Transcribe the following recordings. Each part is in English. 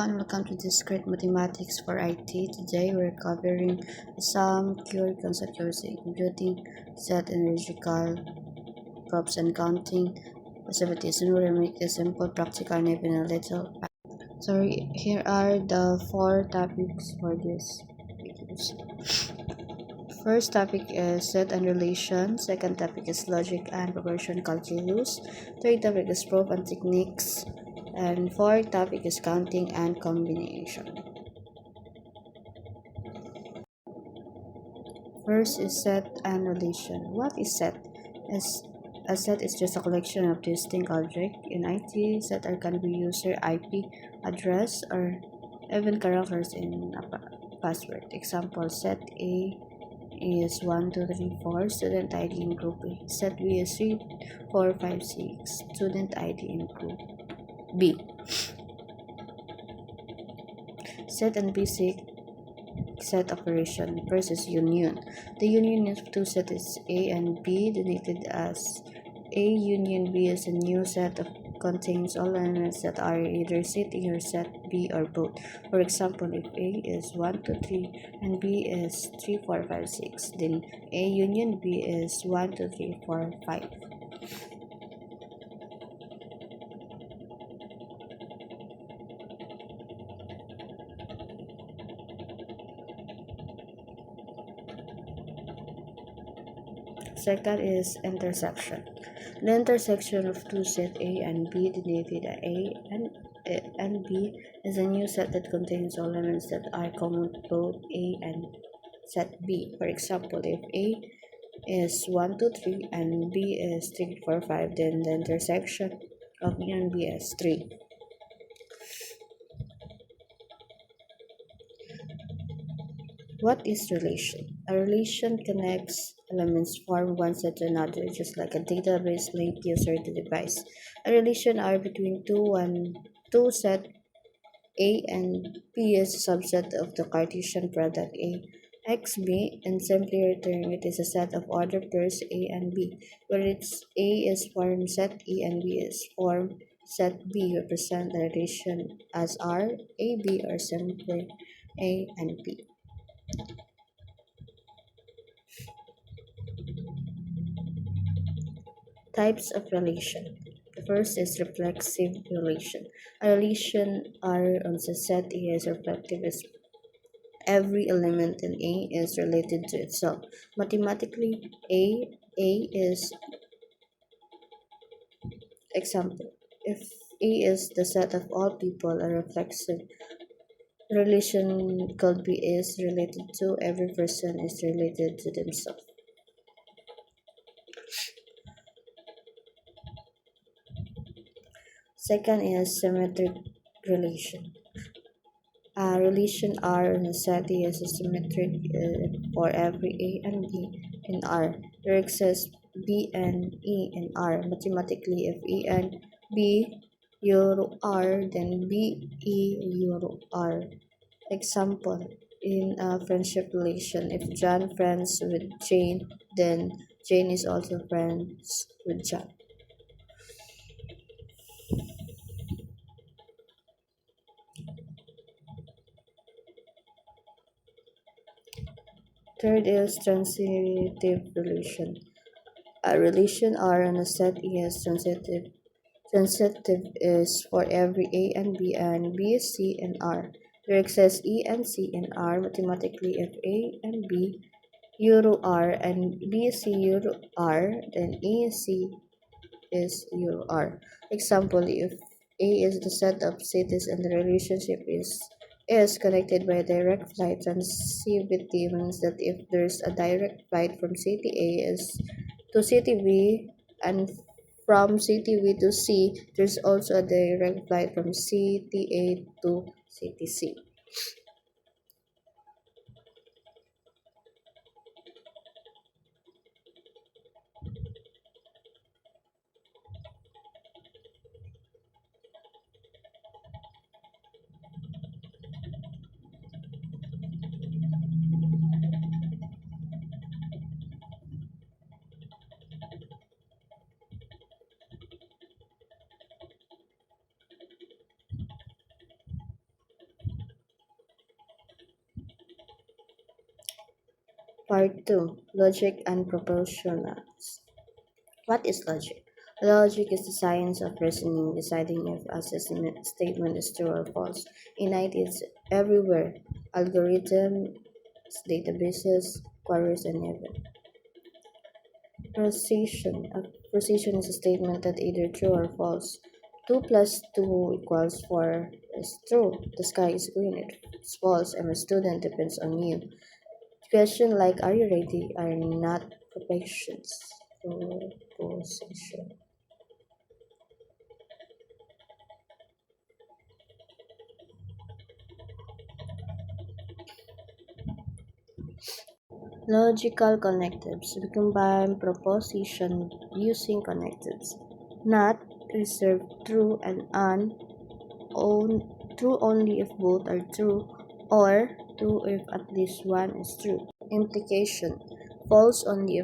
everyone, welcome to Discrete Mathematics for IT. Today we're covering some pure concept using computing, set energetical props and counting possibilities, and we'll make this simple, practical, and even a little. So here are the 4 topics for this videos. First topic is set and relation. Second topic is logic and proportion calculus. Third topic is proof and techniques. And fourth topic is counting and combination. First is set and relation. What is set? A set is just a collection of distinct objects. In IT, set can be user IP address or even characters in a password. Example, set A is 1, 2, 3, 4, student ID in group A. Set B is 3, 4, 5, 6, student ID in group B. Set and basic set operation. First is union. The union of two sets A and B denoted as A union B is a new set of contains all elements that are either set A or set B or both. For example, if A is 1, 2, 3 and B is 3, 4, 5, 6, then A union B is 1, 2, 3, 4, 5. Second is intersection. The intersection of two sets A and B denoted A and B is a new set that contains all elements that are common to both A and set B. For example, if A is 1, 2, 3 and B is 3, 4, 5, then the intersection of A and B is 3. What is relation? A relation connects elements from one set to another, just like a database linked user to device. A relation are between two set A and B is a subset of the Cartesian product A x B, and simply term it is a set of ordered pairs A and B, where its A is form set A and B is form set B. Represent the relation as R, A, B, or simply A and B. Types of relation. The first is reflexive relation. A relation R on the set A is reflective as every element in A is related to itself. Mathematically, A is example. If A is the set of all people, a reflexive relation could be is related to every person is related to themselves. Second is symmetric relation. A relation R in a set is a symmetric for every A and B in R. There exists B and E in R. Mathematically, if A and B euro R, then B E euro R. Example, in a friendship relation, if John friends with Jane, then Jane is also friends with John. Third is transitive relation. A relation R on a set is transitive. Transitive is for every A and B, C, and R. There exists E and C in R. Mathematically, if A and B euro R and B C euro R, then E C is euro R. Example, if A is the set of cities and the relationship is connected by a direct flight, transitivity means that if there's a direct flight from city A is to city B and from city B to C, there's also a direct flight from city A to city C. Part 2. Logic and Proportionals. What is logic? Logic is the science of reasoning, deciding if a statement is true or false. In IT, it's everywhere. Algorithms, databases, queries, and even precision. A precision is a statement that either true or false. 2 plus 2 equals 4 is true. The sky is green. It's false. I'm a student depends on you. Questions like are you ready are not propositions. Proposition. Logical connectives. We combine proposition using connectives. Not reserved true and true only if both are true, or true if at least one is true. Implication. False only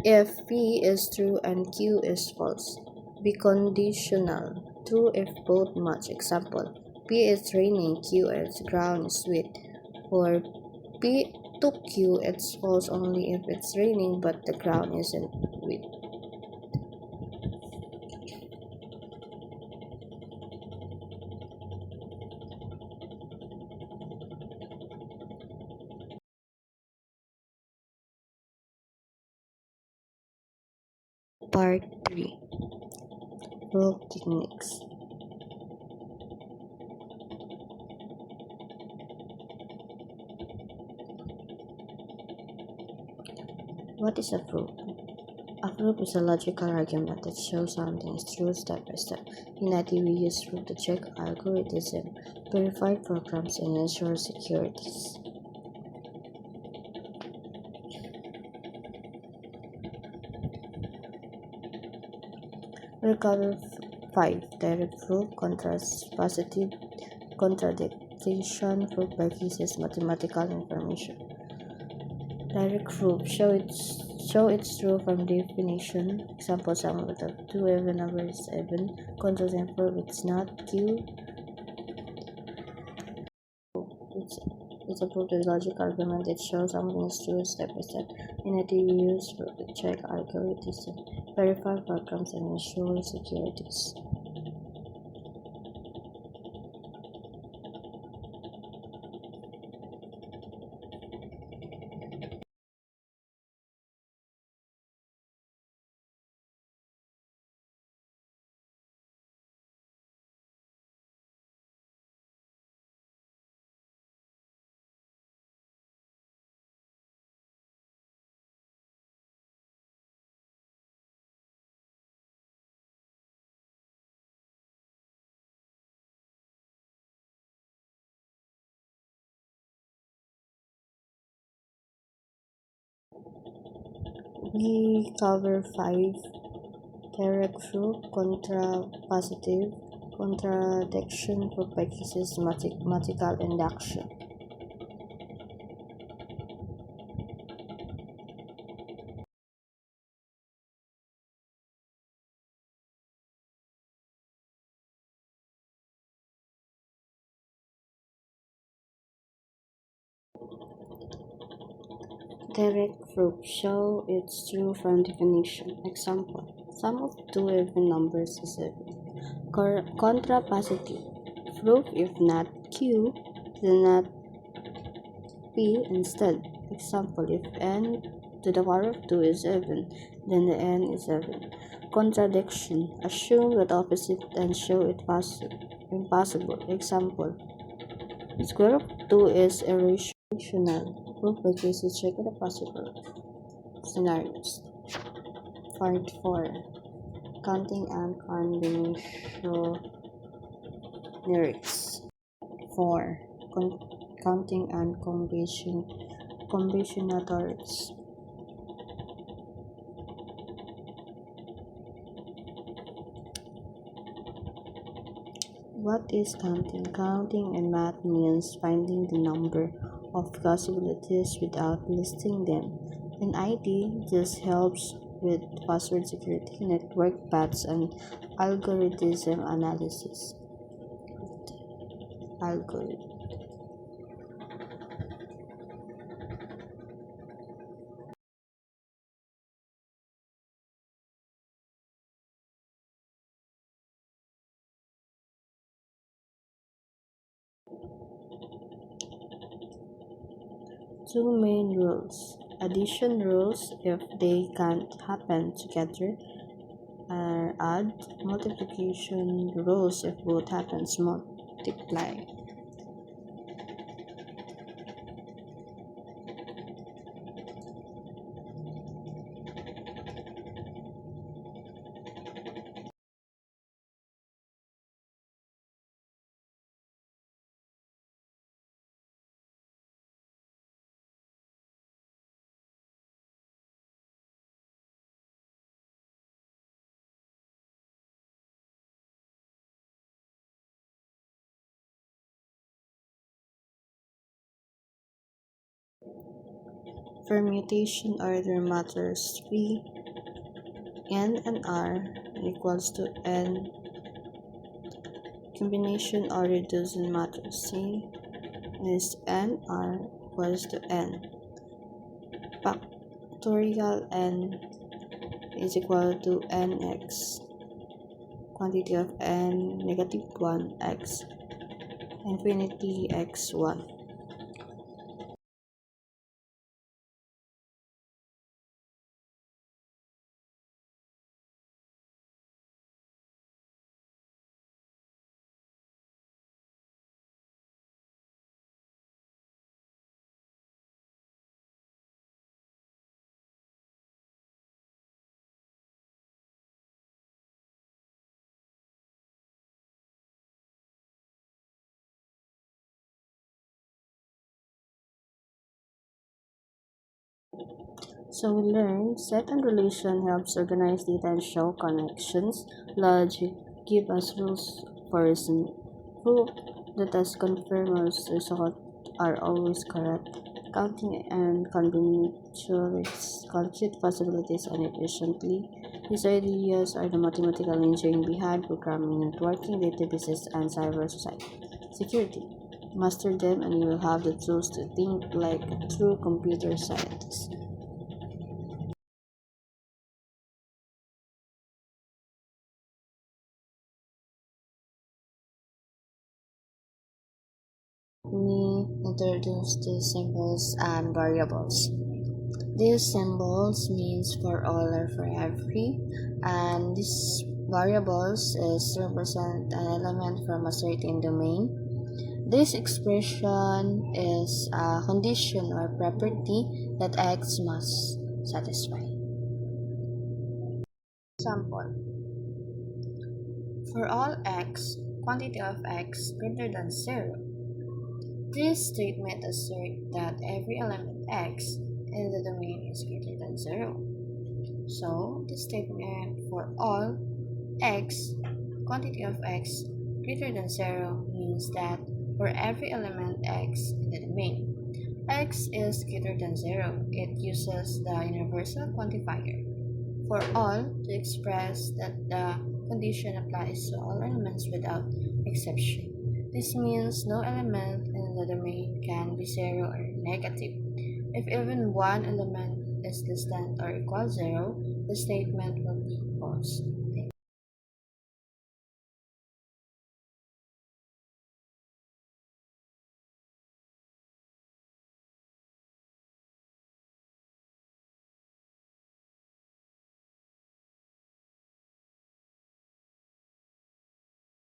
if P is true and Q is false. Be conditional. True if both match. Example. P is raining, Q is ground is wet. For P to Q, it's false only if it's raining but the ground isn't wet. Part 3. Proof techniques. What is a proof? A proof is a logical argument that shows something is true step by step. In IT, we use proof to check algorithms, verify programs, and ensure securities. We'll cover 5. Direct proof, contrast, positive, contradiction, proof by cases, mathematical information. Direct proof, show it's true from definition. Example, sum of the two even numbers is even. Contrast and proof it's not. Q. It's a proof to logical argument. It shows something is true step by step. In IT, we use proof to check algorithms, verify programs, and ensure securities. We cover 5. Direct proof, contrapositive, contradiction, proof by cases, mathematical induction. Direct proof, show it's true from definition. Example, sum of two even numbers is 7. Contrapositive, proof if not Q, then not P instead. Example, if n to the power of 2 is 7, then the n is 7. Contradiction, assume that opposite and show it impossible. Example, square of 2 is irrational. Proof by cases, check the possible scenarios. Part 4. Counting and combinatorics. 4. Counting and combinatorics. What is counting? Counting in math means finding the number of possibilities without listing them. In IT, this helps with password security, network paths, and algorithm analysis. Algorithm. two main rules. Addition rules, if they can't happen together, are add. Multiplication rules, if both happens, multiply. Permutation order matters 3. N and R equals to N. Combination order doesn't matter. C is N R equals to N. Factorial N is equal to Nx. Quantity of N negative 1 x. Infinity x1. So we learned set and relation helps organize data and show connections. Logic give us rules for reason. Proof that as confirms results are always correct. Counting and combinatorics compute possibilities inefficiently. These ideas are the mathematical engineering behind programming, networking, databases, and cyber security. Master them and you will have the tools to think like a true computer scientist. Me introduce the symbols and variables. These symbols means for all or for every, and these variables is represent an element from a certain domain. This expression is a condition or property that X must satisfy. Example: for all X, quantity of X greater than 0. This statement asserts that every element X in the domain is greater than 0. So, the statement for all X, quantity of X greater than 0 means that for every element X in the domain, X is greater than 0. It uses the universal quantifier for all to express that the condition applies to all elements without exception. This means no element in the domain can be 0 or negative. If even one element is less than or equal 0, the statement will be false.